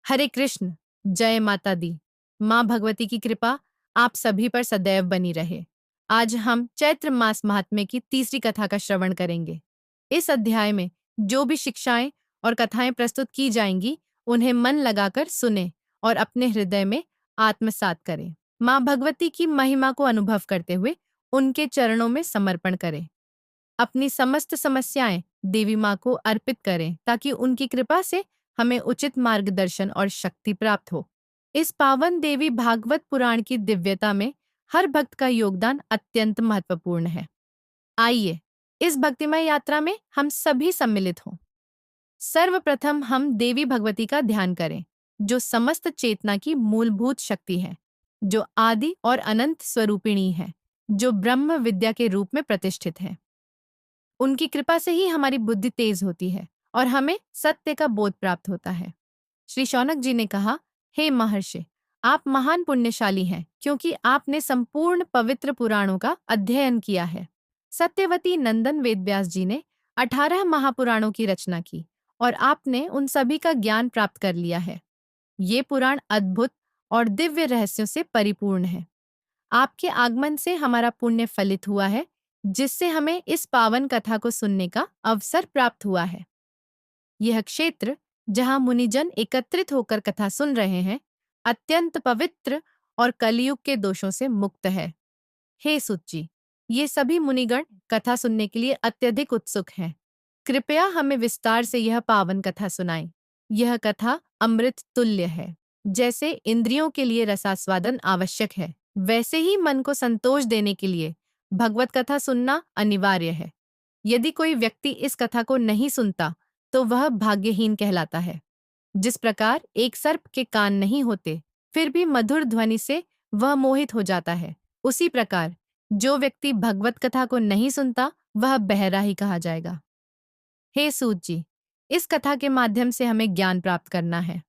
हरे कृष्ण। जय माता दी। माँ भगवती की कृपा आप सभी पर सदैव बनी रहे। आज हम चैत्र मास महात्म्य की तीसरी कथा का श्रवण करेंगे। इस अध्याय में जो भी शिक्षाएं और कथाएं प्रस्तुत की जाएंगी उन्हें मन लगाकर सुने और अपने हृदय में आत्मसात करें। माँ भगवती की महिमा को अनुभव करते हुए उनके चरणों में समर्पण करें। अपनी समस्त समस्याएं देवी माँ को अर्पित करें ताकि उनकी कृपा से हमें उचित मार्गदर्शन और शक्ति प्राप्त हो। इस पावन देवी भागवत पुराण की दिव्यता में हर भक्त का योगदान अत्यंत महत्वपूर्ण है। आइए इस भक्तिमय यात्रा में हम सभी सम्मिलित हों। सर्वप्रथम हम देवी भगवती का ध्यान करें, जो समस्त चेतना की मूलभूत शक्ति है, जो आदि और अनंत स्वरूपिणी है, जो ब्रह्म विद्या के रूप में प्रतिष्ठित है। उनकी कृपा से ही हमारी बुद्धि तेज होती है और हमें सत्य का बोध प्राप्त होता है। श्री शौनक जी ने कहा, हे महर्षि, आप महान पुण्यशाली हैं क्योंकि आपने संपूर्ण पवित्र पुराणों का अध्ययन किया है। सत्यवती नंदन वेदव्यास जी ने 18 महापुराणों की रचना की और आपने उन सभी का ज्ञान प्राप्त कर लिया है। ये पुराण अद्भुत और दिव्य रहस्यों से परिपूर्ण है। आपके आगमन से हमारा पुण्य फलित हुआ है, जिससे हमें इस पावन कथा को सुनने का अवसर प्राप्त हुआ है। यह क्षेत्र जहां मुनिजन एकत्रित होकर कथा सुन रहे हैं, अत्यंत पवित्र और कलयुग के दोषों से मुक्त है। हे सुत जी, ये सभी मुनिगण कथा सुनने के लिए अत्यधिक उत्सुक हैं। कृपया हमें विस्तार से यह पावन कथा सुनाएं। यह कथा अमृत तुल्य है। जैसे इंद्रियों के लिए रसास्वादन आवश्यक है, वैसे ही मन को संतोष देने के लिए भगवत कथा सुनना अनिवार्य है। यदि कोई व्यक्ति इस कथा को नहीं सुनता, तो वह भाग्यहीन कहलाता है। जिस प्रकार एक सर्प के कान नहीं होते, फिर भी मधुर ध्वनि से वह मोहित हो जाता है, उसी प्रकार जो व्यक्ति भगवत कथा को नहीं सुनता, वह बहरा ही कहा जाएगा। हे सूत जी, इस कथा के माध्यम से हमें ज्ञान प्राप्त करना है।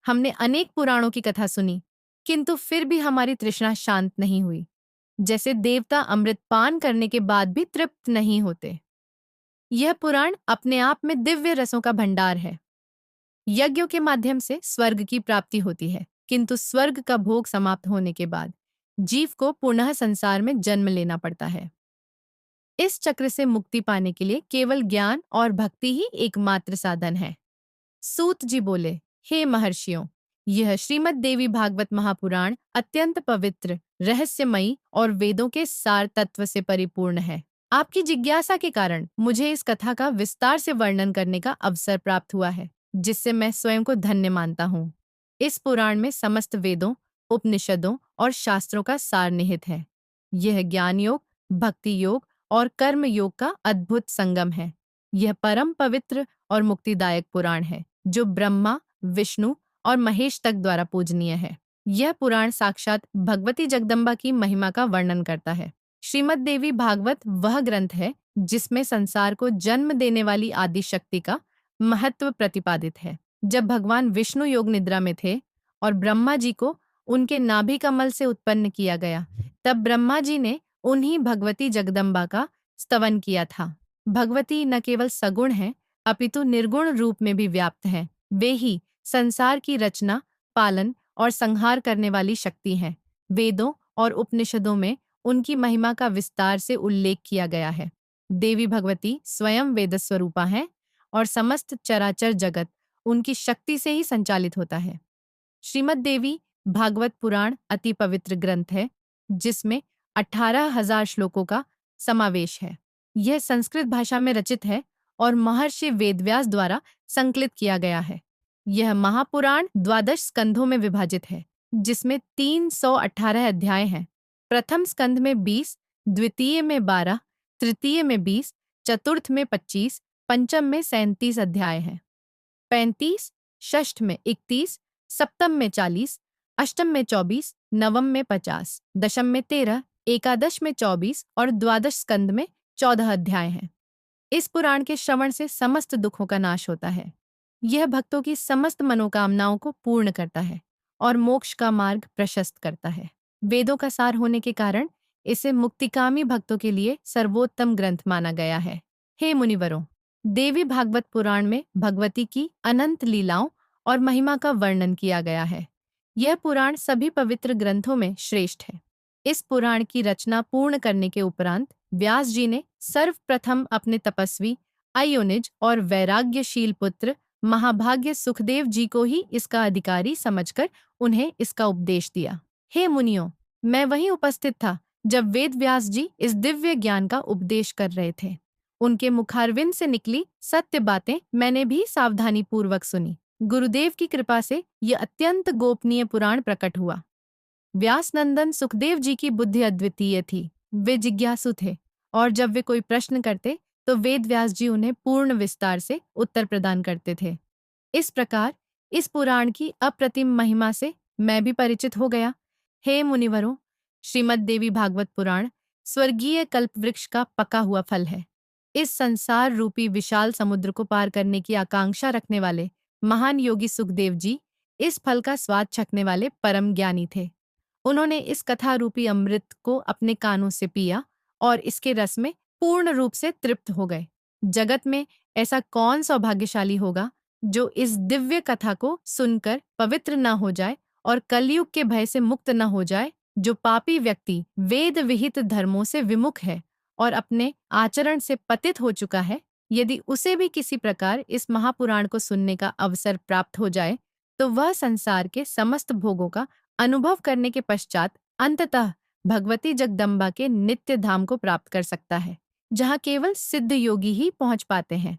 हमने अनेक पुराणों की कथा सुनी, किंतु फिर भी हमारी तृष्णा शांत नहीं हुई। जैसे देवता अमृत पान करने के बाद भी तृप्त नहीं होते। यह पुराण अपने आप में दिव्य रसों का भंडार है। यज्ञों के माध्यम से स्वर्ग की प्राप्ति होती है, किंतु स्वर्ग का भोग समाप्त होने के बाद जीव को पुनः संसार में जन्म लेना पड़ता है। इस चक्र से मुक्ति पाने के लिए केवल ज्ञान और भक्ति ही एकमात्र साधन है। सूत जी बोले, हे महर्षियों, यह श्रीमद् देवी भागवत महापुराण अत्यंत पवित्र, रहस्यमयी और वेदों के सार तत्व से परिपूर्ण है। आपकी जिज्ञासा के कारण मुझे इस कथा का विस्तार से वर्णन करने का अवसर प्राप्त हुआ है, जिससे मैं स्वयं को धन्य मानता हूँ। इस पुराण में समस्त वेदों, उपनिषदों और शास्त्रों का सार निहित है। यह ज्ञान योग, भक्ति योग और कर्म योग का अद्भुत संगम है। यह परम पवित्र और मुक्तिदायक पुराण है, जो ब्रह्मा, विष्णु और महेश तक द्वारा पूजनीय है। यह पुराण साक्षात भगवती जगदम्बा की महिमा का वर्णन करता है। श्रीमद् देवी भागवत वह ग्रंथ है जिसमें संसार को जन्म देने वाली आदि शक्ति का महत्व प्रतिपादित है। जब भगवान विष्णु योग निद्रा में थे और ब्रह्मा जी को उनके नाभि कमल से उत्पन्न किया गया, तब ब्रह्मा जी ने उन्हीं भगवती जगदम्बा का स्तवन किया था। भगवती न केवल सगुण है, अपितु निर्गुण रूप में भी व्याप्त हैं। वे ही संसार की रचना, पालन और संहार करने वाली शक्ति हैं। वेदों और उपनिषदों में उनकी महिमा का विस्तार से उल्लेख किया गया है। देवी भगवती स्वयं वेद स्वरूपा हैं और समस्त चराचर जगत उनकी शक्ति से ही संचालित होता है। श्रीमद् देवी भागवत पुराण अति पवित्र ग्रंथ है, जिसमें 18,000 श्लोकों का समावेश है। यह संस्कृत भाषा में रचित है और महर्षि वेदव्यास द्वारा संकलित किया गया है। यह महापुराण 12 स्कंधों में विभाजित है, जिसमें 318 अध्याय हैं। प्रथम स्कंध में 20, द्वितीय में 12, तृतीय में 20, चतुर्थ में 25, पंचम में 37 अध्याय हैं। 35, षष्ठ में 31, सप्तम में 40, अष्टम में 24, नवम में 50, दशम में 13, एकादश में 24 और द्वादश स्कंद में 14 अध्याय हैं। इस पुराण के श्रवण से समस्त दुखों का नाश होता है। यह भक्तों की समस्त मनोकामनाओं को पूर्ण करता है और मोक्ष का मार्ग प्रशस्त करता है। वेदों का सार होने के कारण इसे मुक्तिकामी भक्तों के लिए सर्वोत्तम ग्रंथ माना गया है। हे मुनिवरों, देवी भागवत पुराण में भगवती की अनंत लीलाओं और महिमा का वर्णन किया गया है। यह पुराण सभी पवित्र ग्रंथों में श्रेष्ठ है। इस पुराण की रचना पूर्ण करने के उपरांत व्यास जी ने सर्वप्रथम अपने तपस्वी अयोनिज और वैराग्यशील पुत्र महाभाग्य सुखदेव जी को ही इसका अधिकारी समझकर उन्हें इसका उपदेश दिया। हे मुनियों, मैं वहीं उपस्थित था जब वेद व्यास जी इस दिव्य ज्ञान का उपदेश कर रहे थे। उनके मुखारविंद से निकली सत्य बातें मैंने भी सावधानी पूर्वक सुनी। गुरुदेव की कृपा से यह अत्यंत गोपनीय पुराण प्रकट हुआ। व्यास नंदन सुखदेव जी की बुद्धि अद्वितीय थी। वे जिज्ञासु थे और जब वे कोई प्रश्न करते तो वेद व्यास जी उन्हें पूर्ण विस्तार से उत्तर प्रदान करते थे। इस प्रकार इस पुराण की अप्रतिम महिमा से मैं भी परिचित हो गया। हे मुनिवरों, श्रीमद् देवी भागवत पुराण स्वर्गीय कल्पवृक्ष का पका हुआ फल है। इस संसार रूपी विशाल समुद्र को पार करने की आकांक्षा रखने वाले महान योगी सुखदेव जी इस फल का स्वाद चखने वाले परम ज्ञानी थे। उन्होंने इस कथा रूपी अमृत को अपने कानों से पिया और इसके रस में पूर्ण रूप से तृप्त हो गए। जगत में ऐसा कौन सौभाग्यशाली होगा जो इस दिव्य कथा को सुनकर पवित्र न हो जाए और कलयुग के भय से मुक्त न हो जाए। जो पापी व्यक्ति वेद विहित धर्मों से विमुख है और अपने आचरण से पतित हो चुका है, यदि उसे भी किसी प्रकार इस महापुराण को सुनने का अवसर प्राप्त हो जाए तो वह संसार के समस्त भोगों का अनुभव करने के पश्चात अंततः भगवती जगदम्बा के नित्य धाम को प्राप्त कर सकता है, जहाँ केवल सिद्ध योगी ही पहुंच पाते हैं।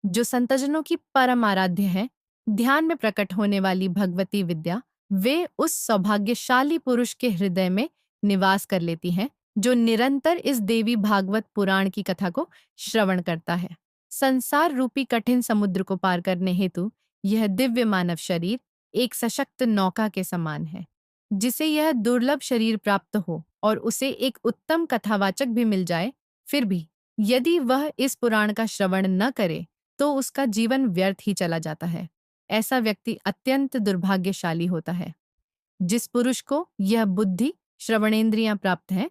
जो संतजनों की परम आराध्य है, ध्यान में प्रकट होने वाली भगवती विद्या वे उस सौभाग्यशाली पुरुष के हृदय में निवास कर लेती हैं जो निरंतर इस देवी भागवत पुराण की कथा को श्रवण करता है। संसार रूपी कठिन समुद्र को पार करने हेतु यह दिव्य मानव शरीर एक सशक्त नौका के समान है। जिसे यह दुर्लभ शरीर प्राप्त हो और उसे एक उत्तम कथावाचक भी मिल जाए, फिर भी यदि वह इस पुराण का श्रवण न करे तो उसका जीवन व्यर्थ ही चला जाता है। ऐसा व्यक्ति अत्यंत दुर्भाग्यशाली होता है। जिस पुरुष को यह बुद्धि श्रवणेंद्रियां प्राप्त हैं,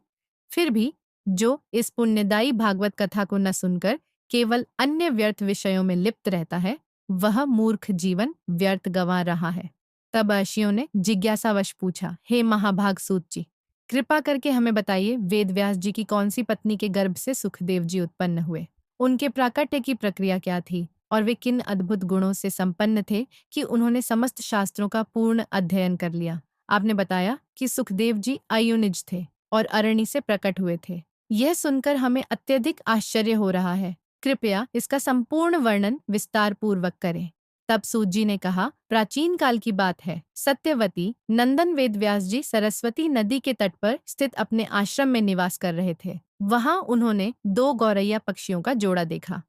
फिर भी जो इस पुण्यदायी भागवत कथा को न सुनकर केवल अन्य व्यर्थ विषयों में लिप्त रहता है, वह मूर्ख जीवन व्यर्थ गंवा रहा है। तब अर्षियों ने जिज्ञासावश पूछा, हे महाभाग सूत जी, कृपा करके हमें बताइए वेद व्यास जी की कौन सी पत्नी के गर्भ से सुखदेव जी उत्पन्न हुए? उनके प्राकट्य की प्रक्रिया क्या थी और वे किन अद्भुत गुणों से संपन्न थे कि उन्होंने समस्त शास्त्रों का पूर्ण अध्ययन कर लिया? आपने बताया कि सुखदेव जी अयुनिज थे और अरणी से प्रकट हुए थे। यह सुनकर हमें अत्यधिक आश्चर्य हो रहा है। कृपया इसका संपूर्ण वर्णन विस्तार पूर्वक करें। तब सूत जी ने कहा, प्राचीन काल की बात है। सत्यवती नंदन वेदव्यास जी सरस्वती नदी के तट पर स्थित अपने आश्रम में निवास कर रहे थे। वहां उन्होंने दो गौरैया पक्षियों का जोड़ा देखा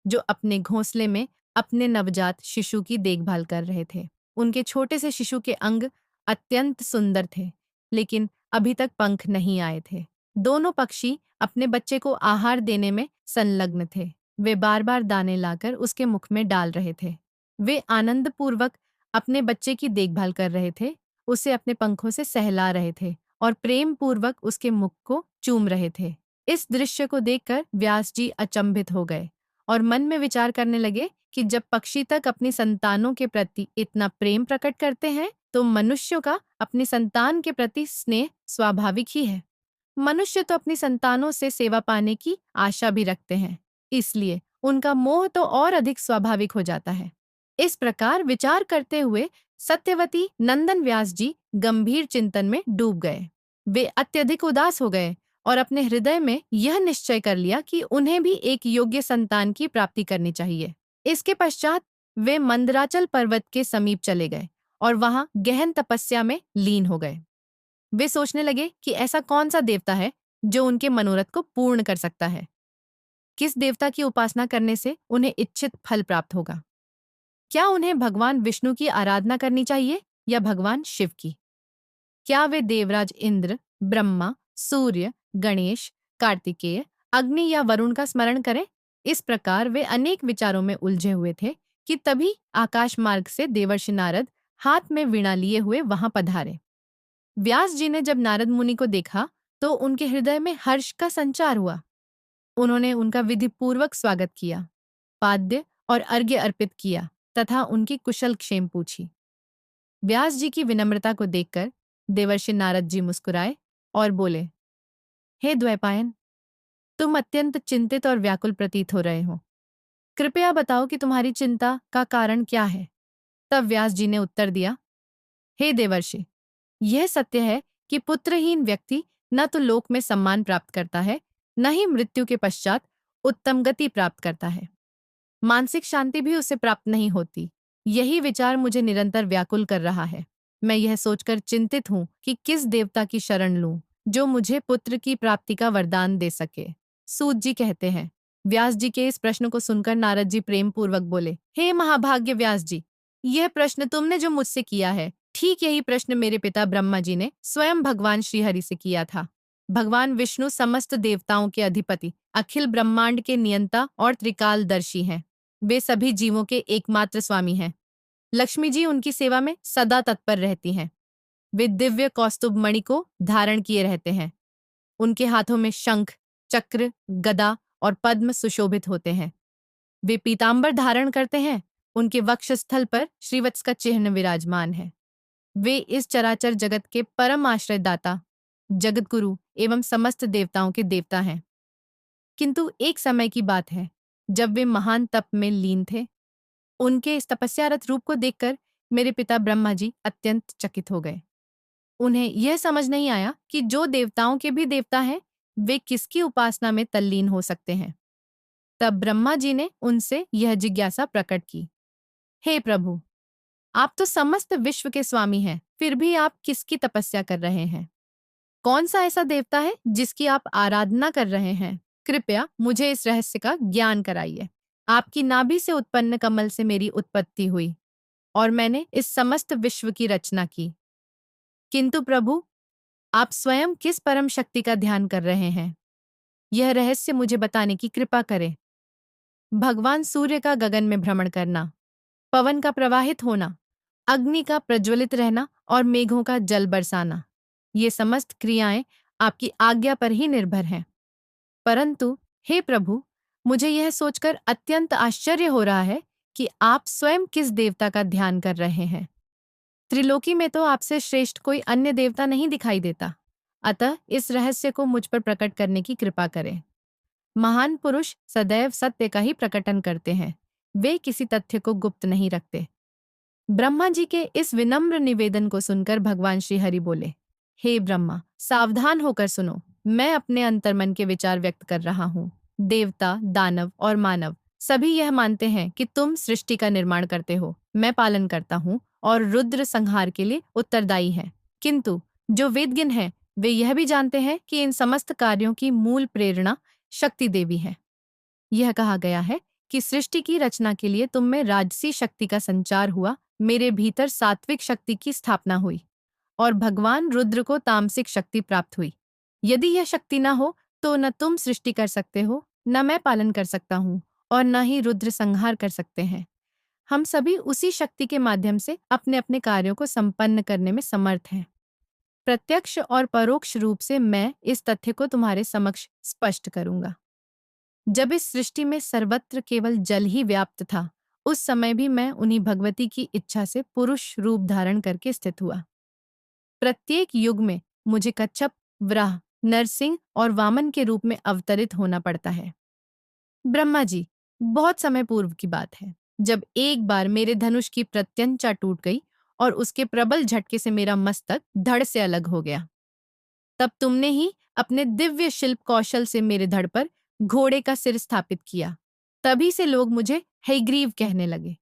जो अपने घोंसले में अपने नवजात शिशु की देखभाल कर रहे थे। उनके छोटे से शिशु के अंग अत्यंत सुंदर थे, लेकिन अभी तक पंख नहीं आए थे। दोनों पक्षी अपने बच्चे को आहार देने में संलग्न थे। वे बार बार दाने लाकर उसके मुख में डाल रहे थे। वे आनंदपूर्वक अपने बच्चे की देखभाल कर रहे थे, उसे अपने पंखों से सहला रहे थे और प्रेम पूर्वक उसके मुख को चूम रहे थे। इस दृश्य को देखकर व्यास जी अचंभित हो गए और मन में विचार करने लगे कि जब पक्षी तक अपनी संतानों के प्रति इतना प्रेम प्रकट करते हैं, तो मनुष्यों का अपनी संतान के प्रति स्नेह स्वाभाविक ही है। मनुष्य तो अपनी संतानों से सेवा पाने की आशा भी रखते हैं, इसलिए उनका मोह तो और अधिक स्वाभाविक हो जाता है। इस प्रकार विचार करते हुए सत्यवती नंदन व्यास जी गंभीर चिंतन में डूब गए। वे अत्यधिक उदास हो गए और अपने हृदय में यह निश्चय कर लिया कि उन्हें भी एक योग्य संतान की प्राप्ति करनी चाहिए। इसके पश्चात वे मंदराचल पर्वत के समीप चले गए और वहां गहन तपस्या में लीन हो गए। वे सोचने लगे कि ऐसा कौन सा देवता है जो उनके मनोरथ को पूर्ण कर सकता है। किस देवता की उपासना करने से उन्हें इच्छित फल प्राप्त होगा? क्या उन्हें भगवान विष्णु की आराधना करनी चाहिए या भगवान शिव की? क्या वे देवराज इंद्र, ब्रह्मा, सूर्य, गणेश, कार्तिकेय, अग्नि या वरुण का स्मरण करें? इस प्रकार वे अनेक विचारों में उलझे हुए थे कि तभी आकाश मार्ग से देवर्षि नारद हाथ में वीणा लिए हुए वहां पधारे। व्यास जी ने जब नारद मुनि को देखा तो उनके हृदय में हर्ष का संचार हुआ। उन्होंने उनका विधिपूर्वक स्वागत किया, पाद्य और अर्घ्य अर्पित किया तथा उनकी कुशल क्षेम पूछी। व्यास जी की विनम्रता को देखकर देवर्षि नारद जी मुस्कुराए और बोले, हे द्वैपायन, तुम अत्यंत चिंतित और व्याकुल प्रतीत हो रहे हो। कृपया बताओ कि तुम्हारी चिंता का कारण क्या है। तब व्यास जी ने उत्तर दिया, हे देवर्षि, यह सत्य है कि पुत्रहीन व्यक्ति न तो लोक में सम्मान प्राप्त करता है, न ही मृत्यु के पश्चात उत्तम गति प्राप्त करता है। मानसिक शांति भी उसे प्राप्त नहीं होती। यही विचार मुझे निरंतर व्याकुल कर रहा है। मैं यह सोचकर चिंतित हूँ कि किस देवता की शरण लूं, जो मुझे पुत्र की प्राप्ति का वरदान दे सके। सूत जी कहते हैं। व्यास जी के इस प्रश्न को सुनकर नारद जी प्रेम पूर्वक बोले, हे महाभाग्य व्यास जी, यह प्रश्न तुमने जो मुझसे किया है, ठीक यही प्रश्न मेरे पिता ब्रह्मा जी ने स्वयं भगवान श्रीहरि से किया था। भगवान विष्णु समस्त देवताओं के अधिपति, अखिल ब्रह्मांड के नियंता और त्रिकालदर्शी हैं। वे सभी जीवों के एकमात्र स्वामी हैं। लक्ष्मी जी उनकी सेवा में सदा तत्पर रहती हैं। वे दिव्य कौस्तुभ मणि को धारण किए रहते हैं। उनके हाथों में शंख, चक्र, गदा और पद्म सुशोभित होते हैं। वे पीतांबर धारण करते हैं। उनके वक्षस्थल पर श्रीवत्स का चिन्ह विराजमान है। वे इस चराचर जगत के परम आश्रयदाता, जगतगुरु एवं समस्त देवताओं के देवता हैं। किंतु एक समय की बात है, जब वे महान तप में लीन थे। उनके इस तपस्यारत रूप को देखकर मेरे पिता ब्रह्मा जी अत्यंत चकित हो गए। उन्हें यह समझ नहीं आया कि जो देवताओं के भी देवता हैं, वे किसकी उपासना में तल्लीन हो सकते हैं। तब ब्रह्मा जी ने उनसे यह जिज्ञासा प्रकट की, हे प्रभु, आप तो समस्त विश्व के स्वामी हैं, फिर भी आप किसकी तपस्या कर रहे हैं? कौन सा ऐसा देवता है जिसकी आप आराधना कर रहे हैं? कृपया मुझे इस रहस्य का ज्ञान कराइए। आपकी नाभि से उत्पन्न कमल से मेरी उत्पत्ति हुई और मैंने इस समस्त विश्व की रचना की। किंतु प्रभु, आप स्वयं किस परम शक्ति का ध्यान कर रहे हैं? यह रहस्य मुझे बताने की कृपा करें। भगवान सूर्य का गगन में भ्रमण करना, पवन का प्रवाहित होना, अग्नि का प्रज्वलित रहना और मेघों का जल बरसाना, ये समस्त क्रियाएं आपकी आज्ञा पर ही निर्भर हैं। परंतु हे प्रभु, मुझे यह सोचकर अत्यंत आश्चर्य हो रहा है कि आप स्वयं किस देवता का ध्यान कर रहे हैं। त्रिलोकी में तो आपसे श्रेष्ठ कोई अन्य देवता नहीं दिखाई देता। अतः इस रहस्य को मुझ पर प्रकट करने की कृपा करें। महान पुरुष सदैव सत्य का ही प्रकटन करते हैं। वे किसी तथ्य को गुप्त नहीं रखते। ब्रह्मा जी के इस विनम्र निवेदन को सुनकर भगवान श्री हरि बोले, हे ब्रह्मा, सावधान होकर सुनो। मैं अपने अंतर्मन के विचार व्यक्त कर रहा हूँ। देवता, दानव और मानव सभी यह मानते हैं कि तुम सृष्टि का निर्माण करते हो, मैं पालन करता हूँ और रुद्र संहार के लिए उत्तरदायी है। किंतु जो वेदज्ञ हैं, वे यह भी जानते हैं कि इन समस्त कार्यों की मूल प्रेरणा शक्ति देवी है। यह कहा गया है कि सृष्टि की रचना के लिए तुम में राजसी शक्ति का संचार हुआ, मेरे भीतर सात्विक शक्ति की स्थापना हुई और भगवान रुद्र को तामसिक शक्ति प्राप्त हुई। यदि यह शक्ति न हो तो न तुम सृष्टि कर सकते हो, न मैं पालन कर सकता हूँ और न ही रुद्र संहार कर सकते हैं। हम सभी उसी शक्ति के माध्यम से अपने अपने कार्यों को संपन्न करने में समर्थ हैं। प्रत्यक्ष और परोक्ष रूप से मैं इस तथ्य को तुम्हारे समक्ष स्पष्ट करूंगा। जब इस सृष्टि में सर्वत्र केवल जल ही व्याप्त था, उस समय भी मैं उन्हीं भगवती की इच्छा से पुरुष रूप धारण करके स्थित हुआ। प्रत्येक युग में मुझे कच्छप, वराह, नरसिंह और वामन के रूप में अवतरित होना पड़ता है। ब्रह्मा जी, बहुत समय पूर्व की बात है, जब एक बार मेरे धनुष की प्रत्यंचा टूट गई और उसके प्रबल झटके से मेरा मस्तक धड़ से अलग हो गया। तब तुमने ही अपने दिव्य शिल्प कौशल से मेरे धड़ पर घोड़े का सिर स्थापित किया। तभी से लोग मुझे हयग्रीव कहने लगे।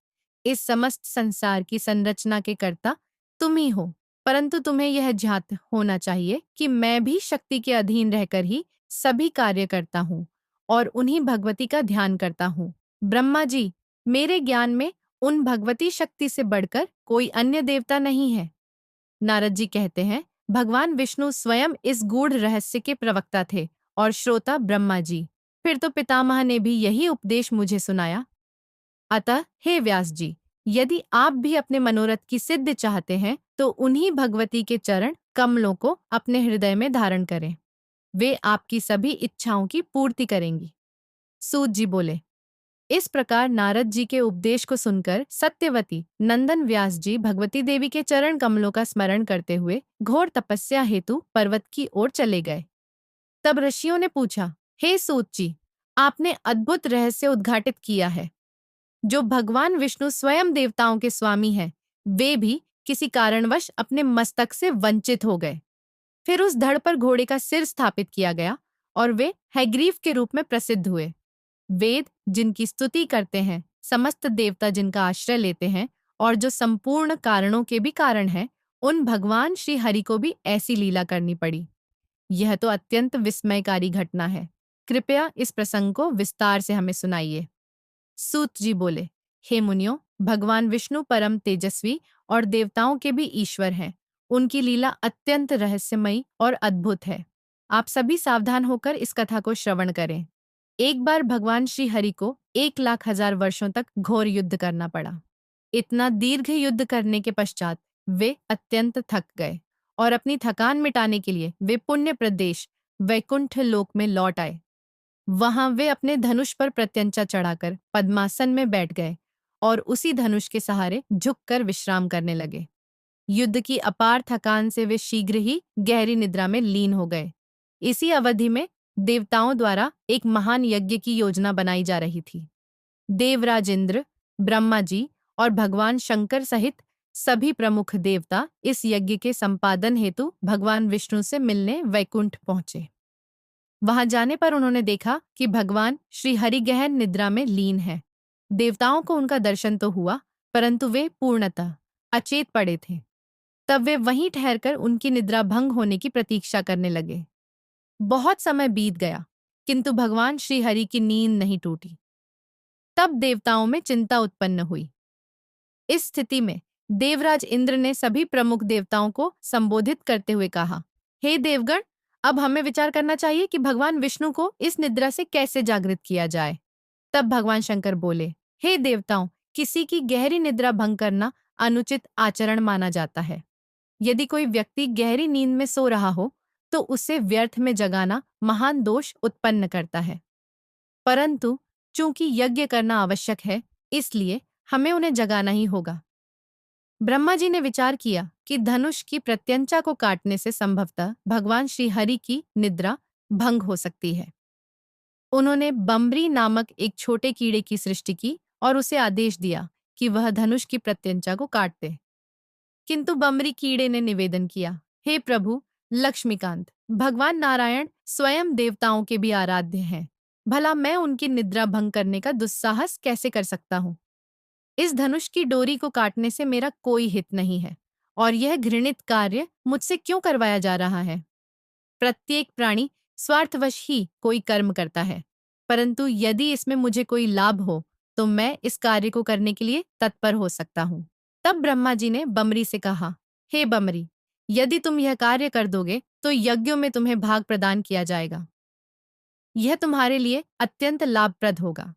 इस समस्त संसार की संरचना के कर्ता तुम ही हो, परंतु तुम्हें यह ज्ञात होना चाहिए कि मैं भी शक्ति के अधीन रहकर ही सभी कार्य करता हूँ और उन्हीं भगवती का ध्यान करता हूँ। ब्रह्मा जी, मेरे ज्ञान में उन भगवती शक्ति से बढ़कर कोई अन्य देवता नहीं है। नारद जी कहते हैं, भगवान विष्णु स्वयं इस गूढ़ रहस्य के प्रवक्ता थे और श्रोता ब्रह्मा जी। फिर तो पितामह ने भी यही उपदेश मुझे सुनाया। अतः हे व्यास जी, यदि आप भी अपने मनोरथ की सिद्धि चाहते हैं तो उन्हीं भगवती के चरण कमलों को अपने हृदय में धारण करें। वे आपकी सभी इच्छाओं की पूर्ति करेंगी। सूत जी बोले, इस प्रकार नारद जी के उपदेश को सुनकर सत्यवती नंदन व्यास जी भगवती देवी के चरण कमलों का स्मरण करते हुए घोर तपस्या हेतु पर्वत की ओर चले गए। तब ऋषियों ने पूछा, हे सूत जी, आपने अद्भुत रहस्य उद्घाटित किया है। जो भगवान विष्णु स्वयं देवताओं के स्वामी हैं, वे भी किसी कारणवश अपने मस्तक से वंचित हो गए। फिर उस धड़ पर घोड़े का सिर स्थापित किया गया और वे हैग्रीव के रूप में प्रसिद्ध हुए। वेद जिनकी स्तुति करते हैं, समस्त देवता जिनका आश्रय लेते हैं और जो संपूर्ण कारणों के भी कारण हैं, उन भगवान श्री हरि को भी ऐसी लीला करनी पड़ी। यह तो अत्यंत विस्मयकारी घटना है। कृपया इस प्रसंग को विस्तार से हमें सुनाइए। सूत जी बोले, हे मुनियों, भगवान विष्णु परम तेजस्वी और देवताओं के भी ईश्वर हैं। उनकी लीला अत्यंत रहस्यमयी और अद्भुत है। आप सभी सावधान होकर इस कथा को श्रवण करें। एक बार भगवान श्री हरि को 1,00,000 वर्षों तक घोर युद्ध करना पड़ा। इतना दीर्घ युद्ध करने के पश्चात वे अत्यंत थक गए और अपनी थकान मिटाने के लिए वे पुण्य प्रदेश वैकुंठ लोक में लौट आए। वहां वे अपने धनुष पर प्रत्यंचा चढ़ाकर पद्मासन में बैठ गए और उसी धनुष के सहारे झुककर विश्राम करने लगे। युद्ध की अपार थकान से वे शीघ्र ही गहरी निद्रा में लीन हो गए। इसी अवधि में देवताओं द्वारा एक महान यज्ञ की योजना बनाई जा रही थी। देवराज इंद्र, ब्रह्मा जी और भगवान शंकर सहित सभी प्रमुख देवता इस यज्ञ के संपादन हेतु भगवान विष्णु से मिलने वैकुंठ पहुंचे। वहां जाने पर उन्होंने देखा कि भगवान श्री हरि गहन निद्रा में लीन है। देवताओं को उनका दर्शन तो हुआ, परंतु वे पूर्णतः अचेत पड़े थे। तब वे वहीं ठहरकर उनकी निद्रा भंग होने की प्रतीक्षा करने लगे। बहुत समय बीत गया, किंतु भगवान श्री हरि की नींद नहीं टूटी। तब देवताओं में चिंता उत्पन्न हुई। इस स्थिति में देवराज इंद्र ने सभी प्रमुख देवताओं को संबोधित करते हुए कहा, हे देवगण, अब हमें विचार करना चाहिए कि भगवान विष्णु को इस निद्रा से कैसे जागृत किया जाए। तब भगवान शंकर बोले, हे देवताओं, किसी की गहरी निद्रा भंग करना अनुचित आचरण माना जाता है। यदि कोई व्यक्ति गहरी नींद में सो रहा हो, तो उसे व्यर्थ में जगाना महान दोष उत्पन्न करता है। परंतु चूंकि यज्ञ करना आवश्यक है, इसलिए हमें उन्हें जगाना ही होगा। ब्रह्मा जी ने विचार किया कि धनुष की प्रत्यंचा को काटने से संभवतः भगवान श्री हरि की निद्रा भंग हो सकती है। उन्होंने बम्बरी नामक एक छोटे कीड़े की सृष्टि की और उसे आदेश दिया कि वह धनुष की प्रत्यंचा को काट दे। किंतु बम्बरी कीड़े ने निवेदन किया, हे प्रभु लक्ष्मीकांत, भगवान नारायण स्वयं देवताओं के भी आराध्य हैं। भला मैं उनकी निद्रा भंग करने का दुस्साहस कैसे कर सकता हूँ? इस धनुष की डोरी को काटने से मेरा कोई हित नहीं है और यह घृणित कार्य मुझसे क्यों करवाया जा रहा है? प्रत्येक प्राणी स्वार्थवश ही कोई कर्म करता है, परंतु यदि इसमें मुझे कोई लाभ हो तो मैं इस कार्य को करने के लिए तत्पर हो सकता हूँ। तब ब्रह्मा जी ने बमरी से कहा, हे बमरी, यदि तुम यह कार्य कर दोगे तो यज्ञों में तुम्हें भाग प्रदान किया जाएगा। यह तुम्हारे लिए अत्यंत लाभप्रद होगा।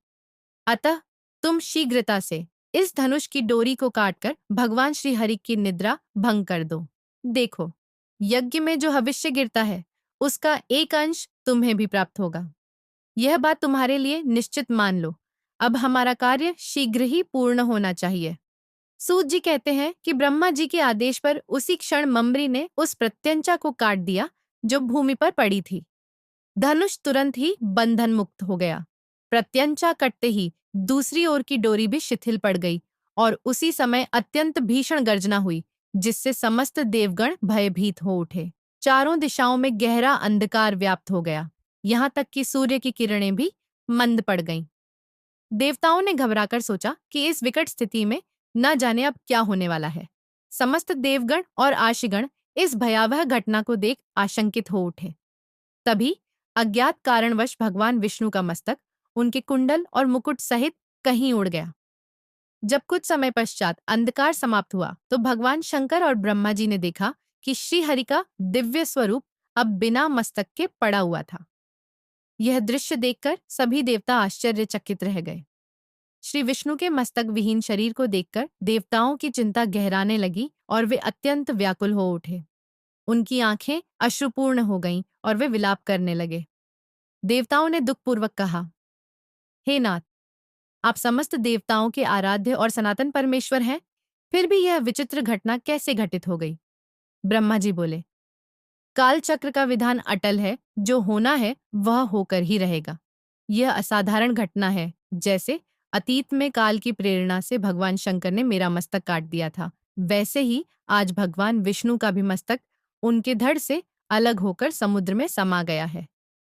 अतः तुम शीघ्रता से इस धनुष की डोरी को काटकर भगवान श्री हरि की निद्रा भंग कर दो। देखो, यज्ञ में जो हविष्य गिरता है, उसका एक अंश तुम्हें भी प्राप्त होगा। यह बात तुम्हारे लिए निश्चित मान लो। अब हमारा कार्य शीघ्र ही पूर्ण होना चाहिए। सूत जी कहते हैं कि ब्रह्मा जी के आदेश पर उसी क्षण मम्बरी ने उस प्रत्यंचा को काट दिया जो भूमि पर पड़ी थी। धनुष तुरंत ही बंधन मुक्त हो गया। प्रत्यंचा कटते ही दूसरी ओर की डोरी भी शिथिल पड़ गई और उसी समय अत्यंत भीषण गर्जना हुई, जिससे समस्त देवगण भयभीत हो उठे। चारों दिशाओं में गहरा अंधकार व्याप्त हो गया, यहाँ तक कि सूर्य की किरणें भी मंद पड़ गईं। देवताओं ने घबराकर सोचा कि इस विकट स्थिति में न जाने अब क्या होने वाला है। समस्त देवगण और आशीगण इस भयावह घटना को देख आशंकित हो उठे। तभी अज्ञात कारणवश भगवान विष्णु का मस्तक उनके कुंडल और मुकुट सहित कहीं उड़ गया। जब कुछ समय पश्चात अंधकार समाप्त हुआ तो भगवान शंकर और ब्रह्मा जी ने देखा कि श्री हरि का दिव्य स्वरूप अब बिना मस्तक के पड़ा हुआ था। यह दृश्य देखकर सभी देवता आश्चर्यचकित रह गए। श्री विष्णु के मस्तक विहीन शरीर को देखकर देवताओं की चिंता गहराने लगी और वे अत्यंत व्याकुल हो उठे। उनकी आंखें अश्रुपूर्ण हो गईं और वे विलाप करने लगे। देवताओं ने दुखपूर्वक कहा, हे नाथ, आप समस्त देवताओं के आराध्य और सनातन परमेश्वर हैं, फिर भी यह विचित्र घटना कैसे घटित हो गई? ब्रह्मा जी बोले, काल चक्र का विधान अटल है, जो होना है वह होकर ही रहेगा। यह असाधारण घटना है, जैसे अतीत में काल की प्रेरणा से भगवान शंकर ने मेरा मस्तक काट दिया था, वैसे ही आज भगवान विष्णु का भी मस्तक उनके धड़ से अलग होकर समुद्र में समा गया है।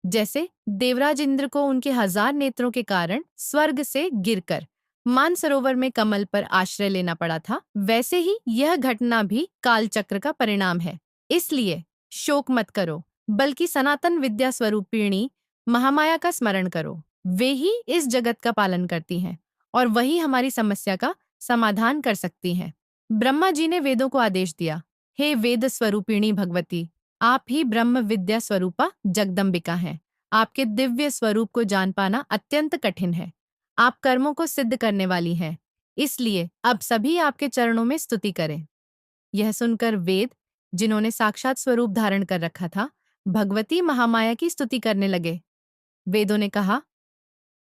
जैसे देवराज इंद्र को उनके 1000 नेत्रों के कारण स्वर्ग से गिरकर मानसरोवर में कमल पर आश्रय लेना पड़ा था, वैसे ही यह घटना भी काल चक्र का परिणाम है। इसलिए शोक मत करो, बल्कि सनातन विद्या स्वरूपिणी महामाया का स्मरण करो। वे ही इस जगत का पालन करती हैं और वही हमारी समस्या का समाधान कर सकती हैं। ब्रह्मा जी ने वेदों को आदेश दिया, हे वेद स्वरूपिणी भगवती, आप ही ब्रह्म विद्या स्वरूपा जगदम्बिका हैं। आपके दिव्य स्वरूप को जान पाना अत्यंत कठिन है। आप कर्मों को सिद्ध करने वाली हैं, इसलिए अब सभी आपके चरणों में स्तुति करें। यह सुनकर वेद, जिन्होंने साक्षात स्वरूप धारण कर रखा था, भगवती महामाया की स्तुति करने लगे। वेदों ने कहा,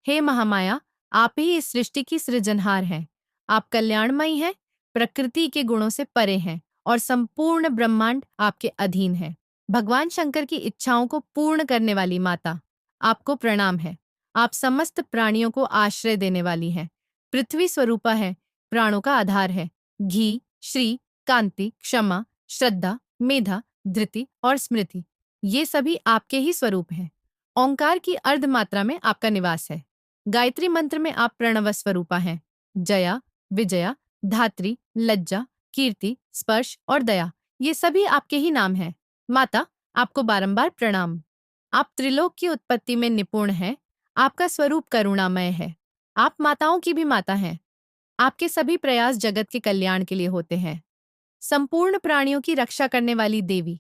हे महामाया, आप ही इस सृष्टि की सृजनहार हैं। आप कल्याणमयी हैं, प्रकृति के गुणों से परे हैं और संपूर्ण ब्रह्मांड आपके अधीन है। भगवान शंकर की इच्छाओं को पूर्ण करने वाली माता, आपको प्रणाम है। आप समस्त प्राणियों को आश्रय देने वाली हैं। पृथ्वी स्वरूपा है, प्राणों का आधार है। घी, श्री, कांति, क्षमा, श्रद्धा, मेधा, धृति और स्मृति, ये सभी आपके ही स्वरूप हैं। ओंकार की अर्ध मात्रा में आपका निवास है। गायत्री मंत्र में आप प्रणव स्वरूपा हैं। जया, विजया, धात्री, लज्जा, कीर्ति, स्पर्श और दया, ये सभी आपके ही नाम हैं। माता, आपको बारंबार प्रणाम। आप त्रिलोक की उत्पत्ति में निपुण हैं। आपका स्वरूप करुणामय है। आप माताओं की भी माता हैं। आपके सभी प्रयास जगत के कल्याण के लिए होते हैं। संपूर्ण प्राणियों की रक्षा करने वाली देवी,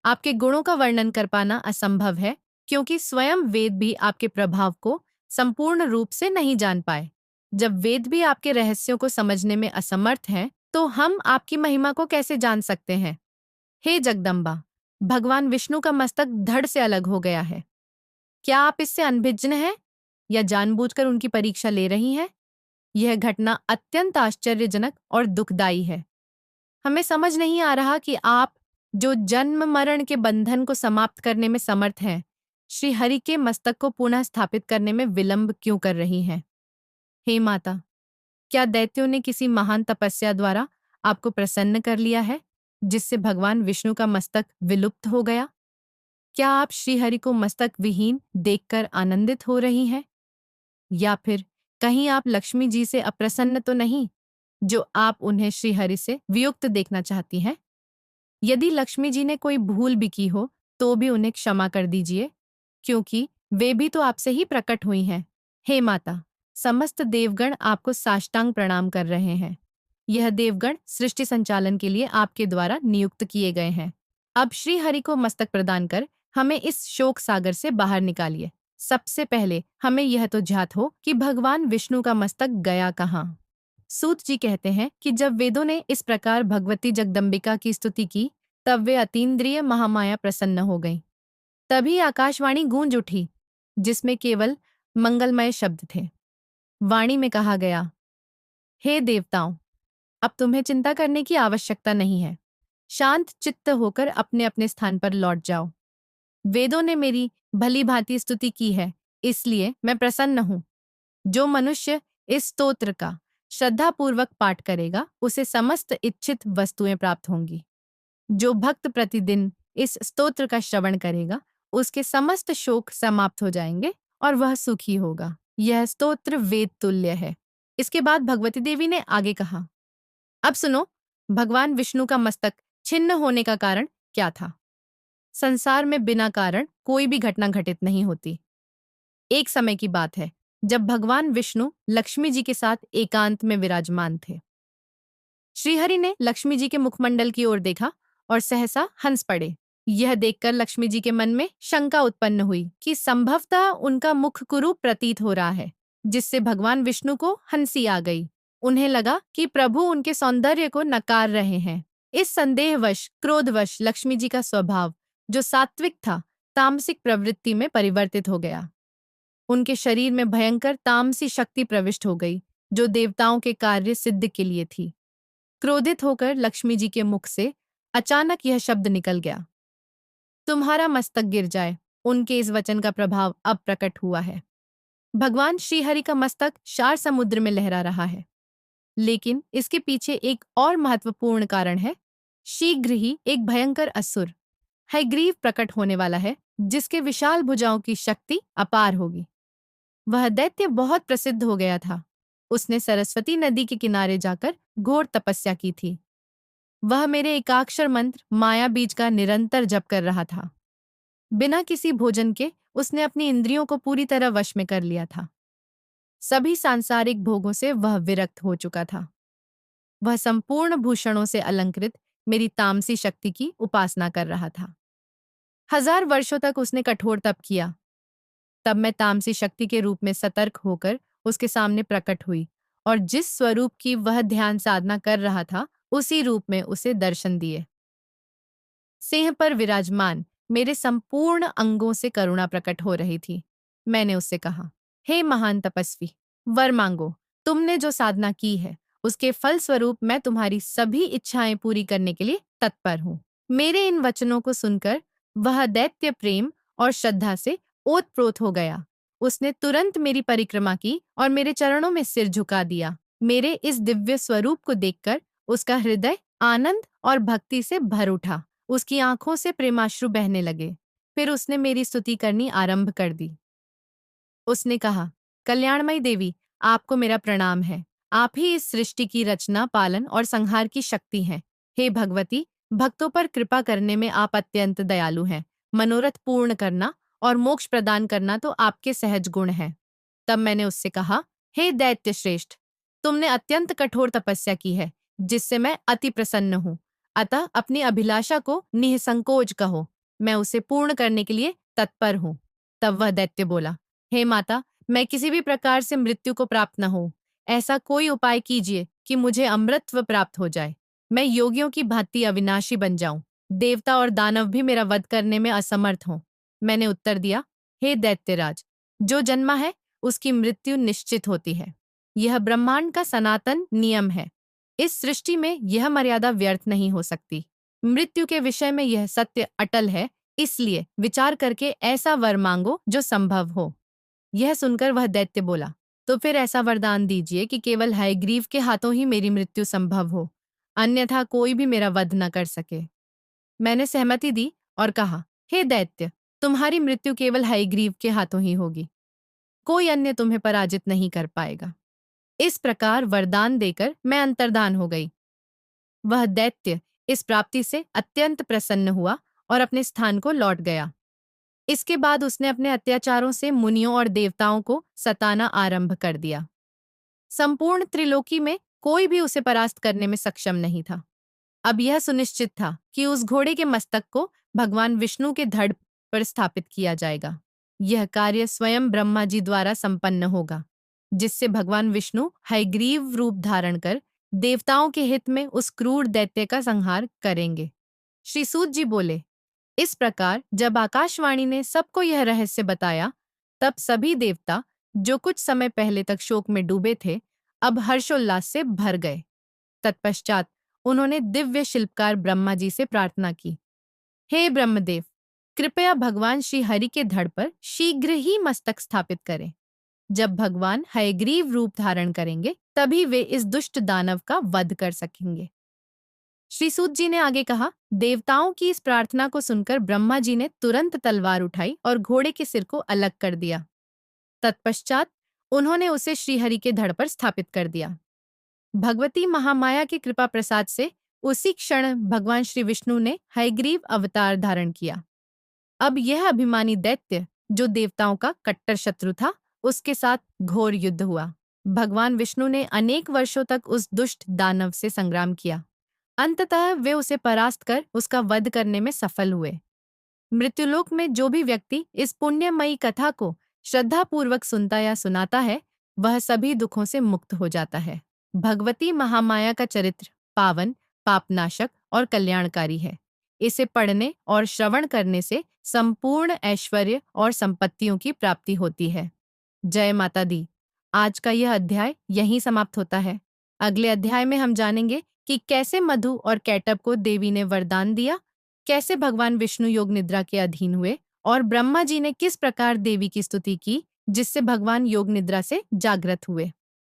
आपके गुणों का वर्णन कर पाना असंभव है, क्योंकि स्वयं वेद भी आपके प्रभाव को संपूर्ण रूप से नहीं जान पाए। जब वेद भी आपके रहस्यों को समझने में असमर्थ हैं, तो हम आपकी महिमा को कैसे जान सकते हैं? हे जगदम्बा, भगवान विष्णु का मस्तक धड़ से अलग हो गया है। क्या आप इससे अनभिज्ञ हैं या जानबूझकर उनकी परीक्षा ले रही हैं? यह घटना अत्यंत आश्चर्यजनक और दुखदायी है। हमें समझ नहीं आ रहा कि आप, जो जन्म मरण के बंधन को समाप्त करने में समर्थ हैं, श्री हरि के मस्तक को पुनः स्थापित करने में विलंब क्यों कर रही हैं? हे माता, क्या दैत्यों ने किसी महान तपस्या द्वारा आपको प्रसन्न कर लिया है, जिससे भगवान विष्णु का मस्तक विलुप्त हो गया? क्या आप श्रीहरि को मस्तक विहीन देखकर आनंदित हो रही हैं? या फिर कहीं आप लक्ष्मी जी से अप्रसन्न तो नहीं, जो आप उन्हें श्रीहरि से वियुक्त देखना चाहती हैं? यदि लक्ष्मी जी ने कोई भूल भी की हो, तो भी उन्हें क्षमा कर दीजिए, क्योंकि वे भी तो आपसे ही प्रकट हुई हैं। हे माता, समस्त देवगण आपको साष्टांग प्रणाम कर रहे हैं। यह देवगण सृष्टि संचालन के लिए आपके द्वारा नियुक्त किए गए हैं। अब श्री हरि को मस्तक प्रदान कर हमें इस शोक सागर से बाहर निकालिए। सबसे पहले हमें यह तो ज्ञात हो कि भगवान विष्णु का मस्तक गया कहाँ। सूत जी कहते हैं कि जब वेदों ने इस प्रकार भगवती जगदम्बिका की स्तुति की, तब वे अतीन्द्रिय महामाया प्रसन्न हो गईं। तभी आकाशवाणी गूंज उठी, जिसमें केवल मंगलमय शब्द थे। वाणी में कहा गया, हे देवताओं, अब तुम्हें चिंता करने की आवश्यकता नहीं है। शांत चित्त होकर अपने अपने स्थान पर लौट जाओ। वेदों ने मेरी भली भांति स्तुति की है, इसलिए मैं प्रसन्न हूं। जो मनुष्य इस स्तोत्र का श्रद्धापूर्वक पाठ करेगा, उसे समस्त इच्छित वस्तुएं प्राप्त होंगी। जो भक्त प्रतिदिन इस स्तोत्र का श्रवण करेगा, उसके समस्त शोक समाप्त हो जाएंगे और वह सुखी होगा। यह स्तोत्र वेद तुल्य है। इसके बाद भगवती देवी ने आगे कहा, अब सुनो, भगवान विष्णु का मस्तक छिन्न होने का कारण क्या था? संसार में बिना कारण कोई भी घटना घटित नहीं होती। एक समय की बात है, जब भगवान विष्णु लक्ष्मी जी के साथ एकांत में विराजमान थे। श्रीहरि ने लक्ष्मी जी के मुखमंडल की ओर देखा और सहसा हंस पड़े। यह देखकर लक्ष्मी जी के मन में शंका उत्पन्न हुई कि संभवतः उनका मुख कुरूप प्रतीत हो रहा है, जिससे भगवान विष्णु को हंसी आ गई। उन्हें लगा कि प्रभु उनके सौंदर्य को नकार रहे हैं। इस संदेहवश, क्रोधवश लक्ष्मी जी का स्वभाव, जो सात्विक था, तामसिक प्रवृत्ति में परिवर्तित हो गया। उनके शरीर में भयंकर तामसी शक्ति प्रविष्ट हो गई, जो देवताओं के कार्य सिद्ध के लिए थी। क्रोधित होकर लक्ष्मी जी के मुख से अचानक यह शब्द निकल गया, तुम्हारा मस्तक गिर जाए। उनके इस वचन का प्रभाव अब प्रकट हुआ है। भगवान श्रीहरि का मस्तक शार समुद्र में लहरा रहा है। लेकिन इसके पीछे एक और महत्वपूर्ण कारण है। शीघ्र ही एक भयंकर असुर हयग्रीव प्रकट होने वाला है, जिसके विशाल भुजाओं की शक्ति अपार होगी। वह दैत्य बहुत प्रसिद्ध हो गया था। उसने सरस्वती नदी के किनारे जाकर घोर तपस्या की थी। वह मेरे एकाक्षर मंत्र माया बीज का निरंतर जप कर रहा था। बिना किसी भोजन के उसने अपनी इंद्रियों को पूरी तरह वश में कर लिया था। सभी सांसारिक भोगों से वह विरक्त हो चुका था। वह संपूर्ण भूषणों से अलंकृत मेरी तामसी शक्ति की उपासना कर रहा था। 1000 वर्षों तक उसने कठोर तप किया। तब मैं तामसी शक्ति के रूप में सतर्क होकर उसके सामने प्रकट हुई और जिस स्वरूप की वह ध्यान साधना कर रहा था, उसी रूप में उसे दर्शन दिए। सिंह पर विराजमान मेरे संपूर्ण अंगों से करुणा प्रकट हो रही थी। मैंने उससे कहा, हे महान तपस्वी, वर मांगो। तुमने जो साधना की है, उसके फल स्वरूप मैं तुम्हारी सभी इच्छाएं पूरी करने के लिए तत्पर हूँ। मेरे इन वचनों को सुनकर वह दैत्य प्रेम और श्रद्धा से ओतप्रोत हो गया। उसने तुरंत मेरी परिक्रमा की और मेरे चरणों में सिर झुका दिया। मेरे इस दिव्य स्वरूप को देखकर उसका हृदय आनंद और भक्ति से भर उठा। उसकी आंखों से प्रेमाश्रु बहने लगे। फिर उसने मेरी स्तुति करनी आरंभ कर दी। उसने कहा, कल्याणमयी देवी, आपको मेरा प्रणाम है। आप ही इस सृष्टि की रचना, पालन और संहार की शक्ति हैं। हे भगवती, भक्तों पर कृपा करने में आप अत्यंत दयालु हैं। मनोरथ पूर्ण करना और मोक्ष प्रदान करना तो आपके सहज गुण हैं। तब मैंने उससे कहा, हे दैत्य श्रेष्ठ, तुमने अत्यंत कठोर तपस्या की है, जिससे मैं अति प्रसन्न हूँ। अतः अपनी अभिलाषा को निःसंकोच कहो, मैं उसे पूर्ण करने के लिए तत्पर हूँ। तब वह दैत्य बोला, हे माता, मैं किसी भी प्रकार से मृत्यु को प्राप्त न हो। ऐसा कोई उपाय कीजिए कि मुझे अमृतत्व प्राप्त हो जाए। मैं योगियों की भांति अविनाशी बन जाऊं। देवता और दानव भी मेरा वध करने में असमर्थ हों। मैंने उत्तर दिया, हे दैत्यराज, जो जन्मा है उसकी मृत्यु निश्चित होती है। यह ब्रह्मांड का सनातन नियम है। इस सृष्टि में यह मर्यादा व्यर्थ नहीं हो सकती। मृत्यु के विषय में यह सत्य अटल है, इसलिए विचार करके ऐसा वर मांगो जो संभव हो। यह सुनकर वह दैत्य बोला, तो फिर ऐसा वरदान दीजिए कि केवल हयग्रीव के हाथों ही मेरी मृत्यु संभव हो, अन्यथा कोई भी मेरा वध न कर सके। मैंने सहमति दी और कहा, हे दैत्य, तुम्हारी मृत्यु केवल हयग्रीव के हाथों ही होगी। कोई अन्य तुम्हें पराजित नहीं कर पाएगा। इस प्रकार वरदान देकर मैं अंतर्धान हो गई। वह दैत्य इस प्राप्ति से अत्यंत प्रसन्न हुआ और अपने स्थान को लौट गया। इसके बाद उसने अपने अत्याचारों से मुनियों और देवताओं को सताना आरंभ कर दिया। संपूर्ण त्रिलोकी में कोई भी उसे परास्त करने में सक्षम नहीं था। अब यह सुनिश्चित था कि उस घोड़े के मस्तक को भगवान विष्णु के धड़ पर स्थापित किया जाएगा। यह कार्य स्वयं ब्रह्मा जी द्वारा संपन्न होगा, जिससे भगवान विष्णु हयग्रीव रूप धारण कर देवताओं के हित में उस क्रूर दैत्य का संहार करेंगे। श्री सूत जी बोले, इस प्रकार जब आकाशवाणी ने सबको यह रहस्य बताया, तब सभी देवता, जो कुछ समय पहले तक शोक में डूबे थे, अब हर्षोल्लास से भर गए। तत्पश्चात उन्होंने दिव्य शिल्पकार ब्रह्मा जी से प्रार्थना की, हे ब्रह्मदेव, कृपया भगवान श्री हरि के धड़ पर शीघ्र ही मस्तक स्थापित करें। जब भगवान हयग्रीव रूप धारण करेंगे, तभी वे इस दुष्ट दानव का वध कर सकेंगे। श्री सूत जी ने आगे कहा, देवताओं की इस प्रार्थना को सुनकर ब्रह्मा जी ने तुरंत तलवार उठाई और घोड़े के सिर को अलग कर दिया। तत्पश्चात उन्होंने उसे श्रीहरि के धड़ पर स्थापित कर दिया। भगवती महामाया की कृपा प्रसाद से उसी क्षण भगवान श्री विष्णु ने हयग्रीव अवतार धारण किया। अब यह अभिमानी दैत्य, जो देवताओं का कट्टर शत्रु था, उसके साथ घोर युद्ध हुआ। भगवान विष्णु ने अनेक वर्षों तक उस दुष्ट दानव से संग्राम किया। अंततः वे उसे परास्त कर उसका वध करने में सफल हुए। मृत्युलोक में जो भी व्यक्ति इस पुण्यमयी कथा को श्रद्धापूर्वक सुनता या सुनाता है, वह सभी दुखों से मुक्त हो जाता है। भगवती महामाया का चरित्र पावन, पापनाशक और कल्याणकारी है। इसे पढ़ने और श्रवण करने से संपूर्ण ऐश्वर्य और संपत्तियों की प्राप्ति होती है। जय माता दी। आज का यह अध्याय यहीं समाप्त होता है। अगले अध्याय में हम जानेंगे कि कैसे मधु और कैटब को देवी ने वरदान दिया, कैसे भगवान विष्णु योग निद्रा के अधीन हुए और ब्रह्मा जी ने किस प्रकार देवी की स्तुति की, जिससे भगवान योग निद्रा से जागृत हुए।